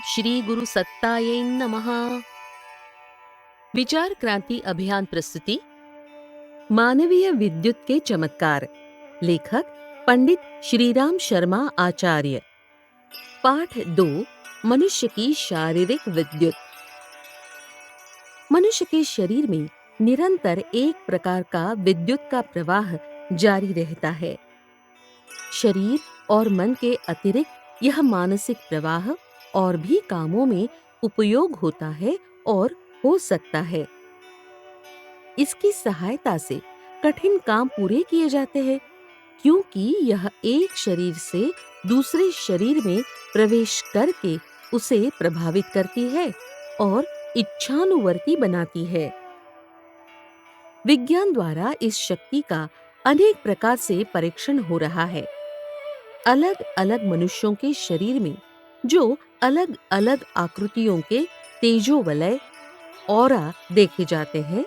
श्री गुरु सत्तायै नमः। विचार क्रांति अभियान प्रस्तुति मानवीय विद्युत के चमत्कार। लेखक पंडित श्रीराम शर्मा आचार्य। पाठ 2 मनुष्य की शारीरिक विद्युत। मनुष्य के शरीर में निरंतर एक प्रकार का विद्युत का प्रवाह जारी रहता है। शरीर और मन के अतिरिक्त यह मानसिक प्रवाह और भी कामों में उपयोग होता है और हो सकता है। इसकी सहायता से कठिन काम पूरे किए जाते हैं, क्योंकि यह एक शरीर से दूसरे शरीर में प्रवेश करके उसे प्रभावित करती है और इच्छानुवर्ती बनाती है। विज्ञान द्वारा इस शक्ति का अनेक प्रकार से परीक्षण हो रहा है। अलग अलग मनुष्यों के शरीर में जो अलग अलग आकृतियों के तेजोवलय ऑरा देखे जाते हैं,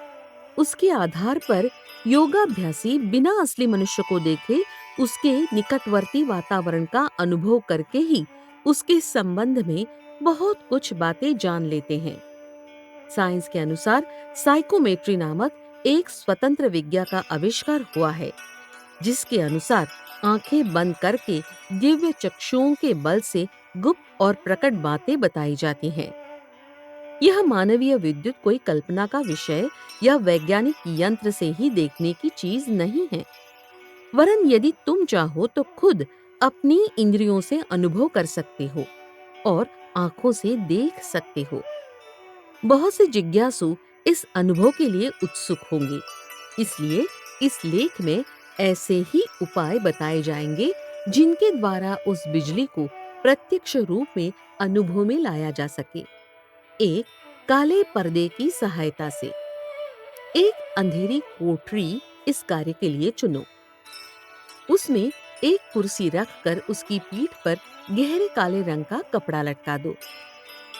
उसके आधार पर योगाभ्यासी बिना असली मनुष्य को देखे उसके निकटवर्ती वातावरण का अनुभव करके ही उसके संबंध में बहुत कुछ बातें जान लेते हैं। साइंस के अनुसार साइकोमेट्री नामक एक स्वतंत्र विज्ञा का आविष्कार हुआ है, जिसके अनुसार आंखें बंद करके दिव्य चक्षुओं के बल से गुप्त और प्रकट बातें बताई जाती हैं। यह मानवीय विद्युत कोई कल्पना का विषय या वैज्ञानिक यंत्र से ही देखने की चीज नहीं है, वरन यदि तुम चाहो तो खुद अपनी इंद्रियों से अनुभव कर सकते हो और आंखों से देख सकते हो। बहुत से जिज्ञासु इस अनुभव के लिए उत्सुक होंगे, इसलिए इस लेख में ऐसे ही उपाय बताए जाएंगे जिनके द्वारा उस बिजली को प्रत्यक्ष रूप में अनुभव में लाया जा सके। एक काले पर्दे की सहायता से। एक अंधेरी कोठरी इस कार्य के लिए चुनो। उसमें एक कुर्सी रखकर उसकी पीठ पर गहरे काले रंग का कपड़ा लटका दो।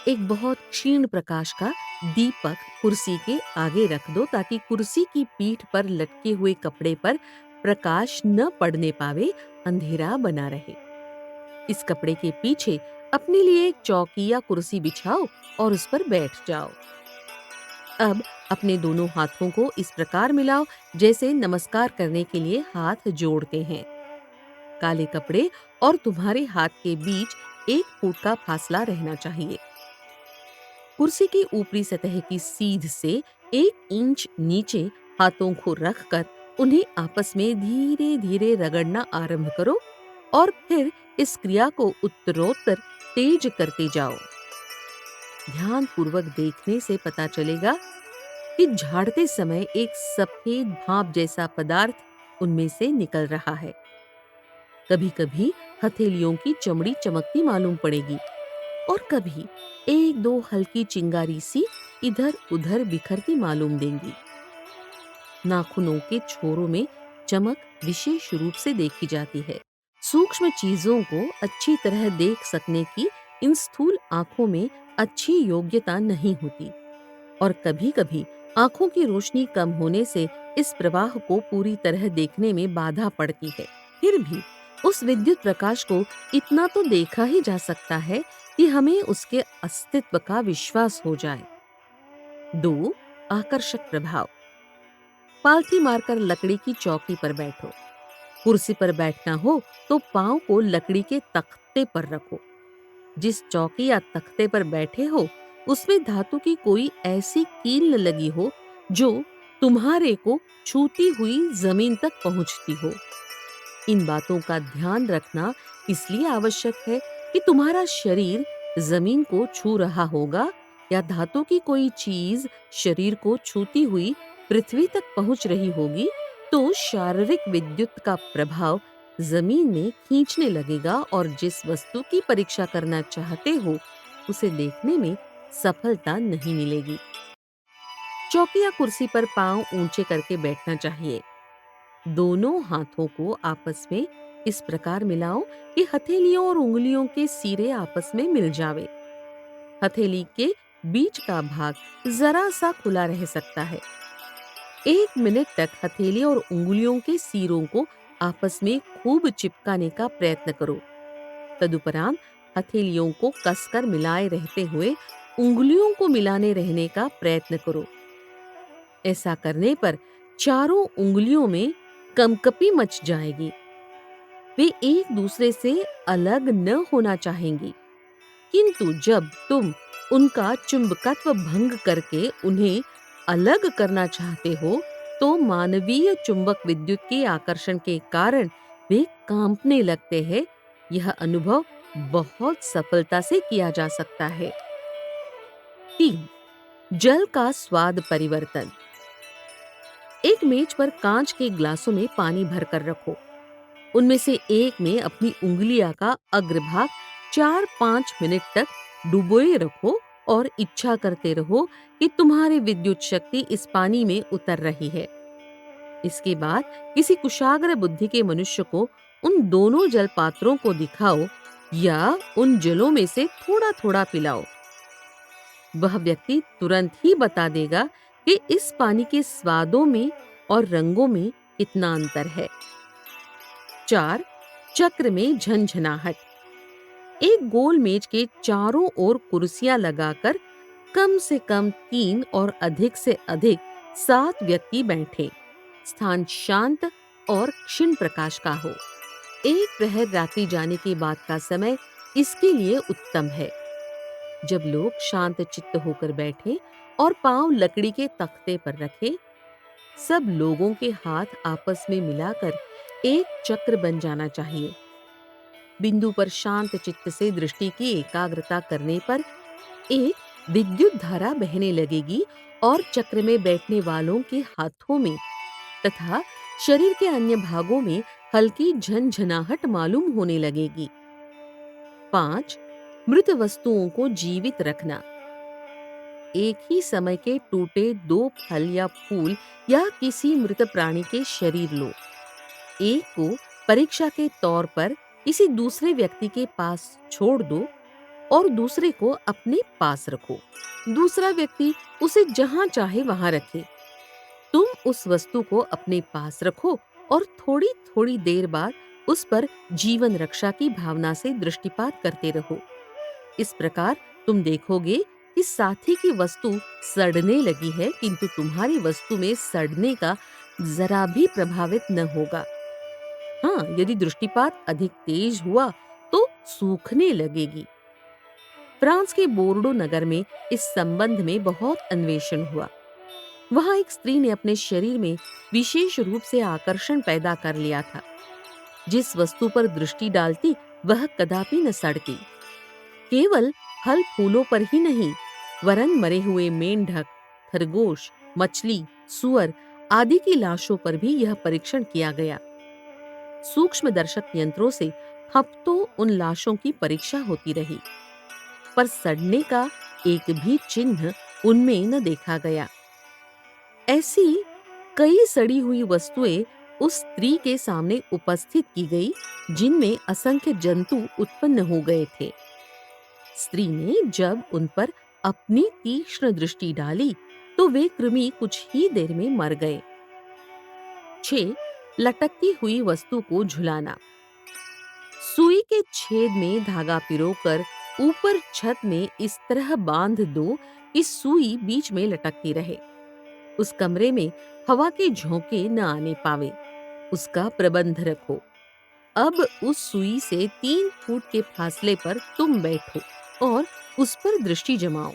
एक बहुत क्षीण प्रकाश का दीपक कुर्सी के आगे रख दो, ताकि कुर्सी की पीठ पर लटके हुए कपड़े पर प्रकाश न पड़ने पावे, अंधेरा बना रहे। इस कपड़े के पीछे अपने लिए एक चौकी या कुर्सी बिछाओ और उस पर बैठ जाओ। अब अपने दोनों हाथों को इस प्रकार मिलाओ जैसे नमस्कार करने के लिए हाथ जोड़ते हैं। काले कपड़े और तुम्हारे हाथ के बीच 1 फुट का फासला रहना चाहिए। कुर्सी की ऊपरी सतह की सीध से 1 इंच नीचे हाथों को रखकर उन्हें आपस में धीरे धीरे रगड़ना आरंभ करो और फिर इस क्रिया को उत्तरोत्तर तेज करते जाओ। ध्यान पूर्वक देखने से पता चलेगा कि झाड़ते समय एक सफेद भाप जैसा पदार्थ उनमें से निकल रहा है। कभी-कभी हथेलियों की चमड़ी चमकती मालूम पड़ेगी और कभी 1-2 हल्की चिंगारी सी इधर-उधर बिखरती मालूम देंगी। नाखूनों के छोरों में चमक विशेष रूप से देखी जाती है। सूक्ष्म चीजों को अच्छी तरह देख सकने की इन स्थूल आंखों में अच्छी योग्यता नहीं होती और कभी-कभी आंखों की रोशनी कम होने से इस प्रवाह को पूरी तरह देखने में बाधा पड़ती है। फिर भी उस विद्युत प्रकाश को इतना तो देखा ही जा सकता है कि हमें उसके अस्तित्व का विश्वास हो जाए। 2 आकर्षक प्रभाव। पालथी मारकर लकड़ी की चौकी पर बैठो। कुर्सी पर बैठना हो तो पांव को लकड़ी के तख्ते पर रखो। जिस चौकी या तख्ते पर बैठे हो उसमें धातु की कोई ऐसी कील लगी हो जो तुम्हारे को छूती हुई जमीन तक पहुंचती हो। इन बातों का ध्यान रखना इसलिए आवश्यक है कि तुम्हारा शरीर जमीन को छू रहा होगा या धातु की कोई चीज शरीर को छूती हुई पृथ्वी तक पहुंच रही होगी, तो शारीरिक विद्युत का प्रभाव जमीन में खींचने लगेगा और जिस वस्तु की परीक्षा करना चाहते हो उसे देखने में सफलता नहीं मिलेगी। चौकी या कुर्सी पर पांव ऊंचे करके बैठना चाहिए। दोनों हाथों को आपस में इस प्रकार मिलाओ कि हथेलियों और उंगलियों के सिरे आपस में मिल जावे। हथेली के बीच का भाग जरा सा खुला रह सकता है। 1 मिनट तक हथेली और उंगलियों के सिरों को आपस में खूब चिपकाने का प्रयत्न करो। तदुपरांत हथेलियों को कसकर मिलाए रहते हुए उंगलियों को मिलाने रहने का प्रयत्न करो। ऐसा करने पर चारों उंगलियों में कंपकपी मच जाएगी। वे एक दूसरे से अलग न होना चाहेंगी, किंतु जब तुम उनका चुंबकत्व भंग करके उन्हें अलग करना चाहते हो, तो मानवीय चुंबक विद्युत के आकर्षण के कारण वे कांपने लगते हैं। यह अनुभव बहुत सफलता से किया जा सकता है। 3. जल का स्वाद परिवर्तन। एक मेज पर कांच के ग्लासों में पानी भरकर रखो। उनमें से एक में अपनी उंगलियां का अग्रभाग 4-5 मिनट तक डुबोए रखो और इच्छा करते रहो कि तुम्हारी विद्युत शक्ति इस पानी में उतर रही है। इसके बाद किसी कुशाग्र बुद्धि के मनुष्य को उन दोनों जल पात्रों को दिखाओ या उन जलों में से थोड़ा-थोड़ा पिलाओ। वह व्यक्ति तुरंत ही बता देगा कि इस पानी के स्वादों में और रंगों में कितना अंतर है। 4. चक्र में झनझनाहट। एक गोल मेज के चारों ओर कुर्सियां लगाकर कम से कम 3 और अधिक से अधिक 7 व्यक्ति बैठे। स्थान शांत और क्षीण प्रकाश का हो। एक प्रहर रात्रि जाने के बाद का समय इसके लिए उत्तम है। जब लोग शांत चित्त होकर बैठे और पांव लकड़ी के तख्ते पर रखे, सब लोगों के हाथ आपस में मिलाकर एक चक्र बन जाना चाहिए। बिंदु पर शांत चित्त से दृष्टि की एकाग्रता करने पर एक विद्युत धारा बहने लगेगी और चक्र में बैठने वालों के हाथों में तथा शरीर के अन्य भागों में हल्की झनझनाहट मालूम होने लगेगी। 5. मृत वस्तुओं को जीवित रखना। एक ही समय के टूटे 2 फल या फूल या किसी मृत प्राणी के शरीर लो। एक को परीक्षा के तौर पर किसी दूसरे व्यक्ति के पास छोड़ दो और दूसरे को अपने पास रखो। दूसरा व्यक्ति उसे जहां चाहे वहां रखे। तुम उस वस्तु को अपने पास रखो और थोड़ी थोड़ी देर बाद उस पर जीवन रक्षा की भावना से दृष्टिपात करते रहो। इस प्रकार तुम देखोगे कि साथी की वस्तु सड़ने लगी है, किंतु तुम्हारी वस्तु में सड़ने का जरा भी प्रभावित न होगा। हाँ, यदि दृष्टिपात अधिक तेज हुआ तो सूखने लगेगी। फ्रांस के बोर्डो नगर में इस संबंध में बहुत अन्वेषण हुआ। वहां एक स्त्री ने अपने शरीर में विशेष रूप से आकर्षण पैदा कर लिया था। जिस वस्तु पर दृष्टि डालती वह कदापि न सड़ती। केवल फल फूलों पर ही नहीं, वरन मरे हुए मेंढक, खरगोश, मछली, सुअर आदि की लाशों पर भी यह परीक्षण किया गया। सूक्ष्म दर्शक यंत्रों से हफ्तों उन लाशों की परीक्षा होती रही, पर सड़ने का एक भी चिन्ह उनमें न देखा गया। ऐसी कई सड़ी हुई वस्तुएं उस स्त्री के सामने उपस्थित की गई, जिनमें असंख्य जंतु उत्पन्न हो गए थे। स्त्री ने जब उन पर अपनी तीक्ष्ण दृष्टि डाली तो वे कृमि कुछ ही देर में मर गए। 6. लटकती हुई वस्तु को झुलाना। सुई के छेद में धागा पिरोकर ऊपर छत में इस तरह बांध दो कि सुई बीच में लटकती रहे। उस कमरे में हवा के झोंके न आने पावे, उसका प्रबंध रखो। अब उस सुई से 3 फुट के फासले पर तुम बैठो और उस पर दृष्टि जमाओ।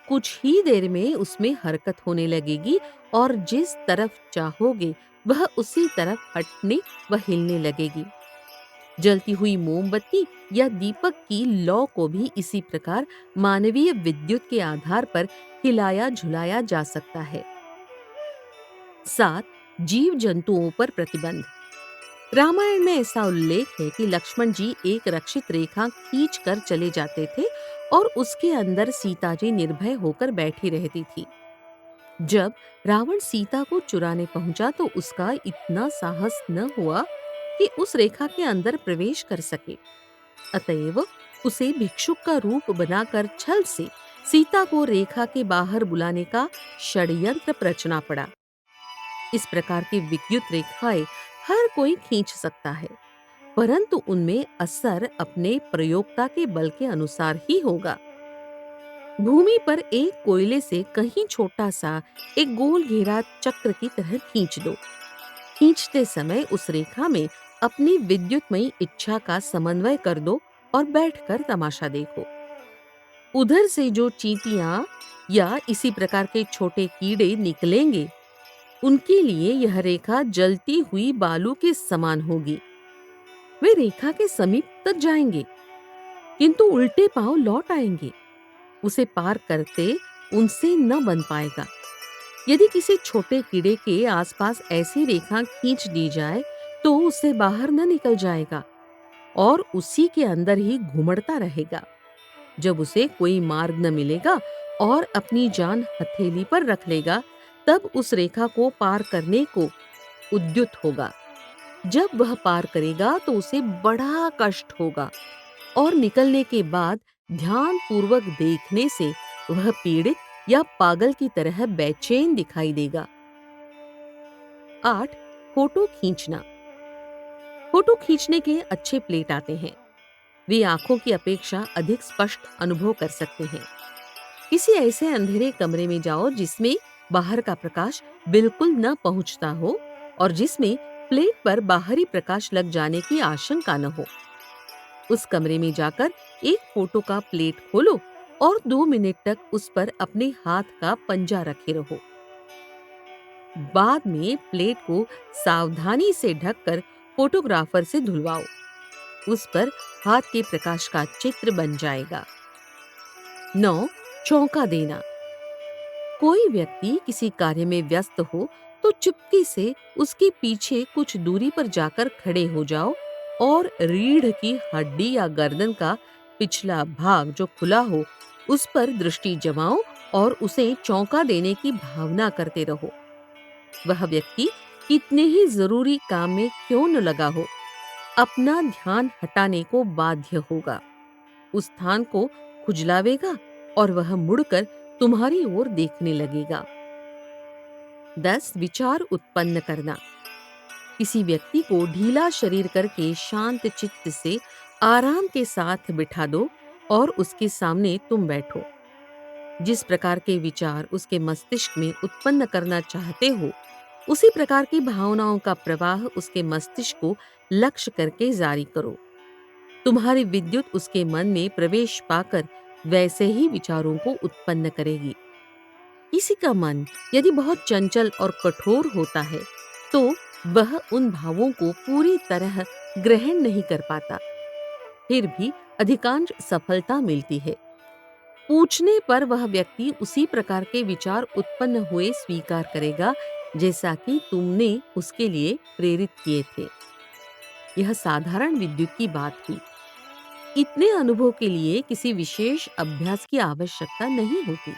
कुछ ही देर में उसमें हरकत होने लगेगी और जिस तरफ चाहोगे वह उसी तरफ हटने व हिलने लगेगी। जलती हुई मोमबत्ती या दीपक की लौ को भी इसी प्रकार मानवीय विद्युत के आधार पर हिलाया झुलाया जा सकता है। 7. जीव जंतुओं पर प्रतिबंध। रामायण में ऐसा उल्लेख है कि लक्ष्मण जी एक रक्षित रेखा खींच कर चले जाते थे और उसके अंदर सीता जी निर्भय होकर बैठी रहती थी। जब रावण सीता को चुराने पहुंचा तो उसका इतना साहस न हुआ कि उस रेखा के अंदर प्रवेश कर सके। अतएव उसे भिक्षुक का रूप बनाकर छल से सीता को रेखा के बाहर बुलाने का षड्यंत्र रचना पड़ा। इस प्रकार की विद्युत रेखाएं हर कोई खींच सकता है। परंतु उनमें असर अपने प्रयोक्ता के बल के अनुसार ही होगा। भूमि पर एक कोयले से कहीं छोटा सा एक गोल घेरा चक्र की तरह खींच दो। खींचते समय उस रेखा में अपनी विद्युतमयी इच्छा का समन्वय कर दो और बैठकर तमाशा देखो। उधर से जो चींटियां या इसी प्रकार के छोटे कीड़े निकलेंगे, उनके लिए यह रेखा जलती हुई बालू के समान होगी। वे रेखा के समीप तक जाएंगे, किंतु उल्टे पांव लौट आएंगे। उसे पार करते उनसे न बन पाएगा। यदि किसी छोटे कीड़े के आसपास ऐसी रेखा खींच दी जाए, तो उससे बाहर न निकल जाएगा और उसी के अंदर ही घुमड़ता रहेगा। जब उसे कोई मार्ग न मिलेगा और अपनी जान हथेली पर रख लेगा, तब उस रेखा को पार करने को उद्युत होगा। जब वह पार करेगा तो उसे बड़ा कष्ट होगा और निकलने के बाद ध्यान पूर्वक देखने से वह पीड़ित या पागल की तरह बेचैन दिखाई देगा। 8. फोटो खींचना। फोटो खींचने के अच्छे प्लेट आते हैं। वे आंखों की अपेक्षा अधिक स्पष्ट अनुभव कर सकते हैं। किसी ऐसे अंधेरे कमरे में जाओ जिसमें बाहर का प्रकाश बिल्कुल न पहुंचता हो और जिसमें प्लेट पर बाहरी प्रकाश लग जाने की आशंका न हो। उस कमरे में जाकर एक फोटो का प्लेट खोलो और 2 मिनट तक उस पर अपने हाथ का पंजा रखे रहो। बाद में प्लेट को सावधानी से ढककर फोटोग्राफर से धुलवाओ। उस पर हाथ के प्रकाश का चित्र बन जाएगा। 9. चौंका देना। कोई व्यक्ति किसी कार्य में व्यस्त हो तो चुपके से उसके पीछे कुछ दूरी पर जाकर खड़े हो जाओ और रीढ़ की हड्डी या गर्दन का पिछला भाग जो खुला हो, उस पर दृष्टि जमाओ और उसे चौंका देने की भावना करते रहो। वह व्यक्ति कितने ही जरूरी काम में क्यों न लगा हो, अपना ध्यान हटाने को बाध्य होगा। उस स्थान को खुजलावेगा और वह मुड़कर तुम्हारी ओर देखने लगेगा। 10. विचार उत्पन्न करना। किसी व्यक्ति को ढीला शरीर करके शांत चित्त से आराम के साथ बिठा दो और उसके सामने तुम बैठो। जिस प्रकार के विचार उसके मस्तिष्क में उत्पन्न करना चाहते हो, उसी प्रकार की भावनाओं का प्रवाह उसके मस्तिष्क को लक्ष्य करके जारी करो। तुम्हारी विद्युत उसके मन में प्रवेश पाकर वैसे ही विचारों को उत्पन्न करेगी। किसी का मन यदि बहुत चंचल और कठोर होता है, तो वह उन भावों को पूरी तरह ग्रहण नहीं कर पाता। फिर भी अधिकांश सफलता मिलती है। पूछने पर वह व्यक्ति उसी प्रकार के विचार उत्पन्न हुए स्वीकार करेगा जैसा कि तुमने उसके लिए प्रेरित किए थे। यह साधारण विद्युत की बात हुई। इतने अनुभव के लिए किसी विशेष अभ्यास की आवश्यकता नहीं होती।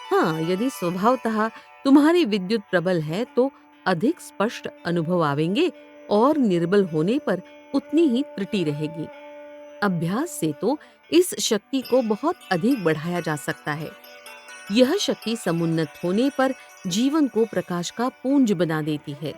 हाँ, यदि स्वभावतः तुम्हारी विद्युत प्रबल है तो अधिक स्पष्ट अनुभव आवेंगे और निर्बल होने पर उतनी ही त्रुटि रहेगी। अभ्यास से तो इस शक्ति को बहुत अधिक बढ़ाया जा सकता है। यह शक्ति समुन्नत होने पर जीवन को प्रकाश का पुंज बना देती है।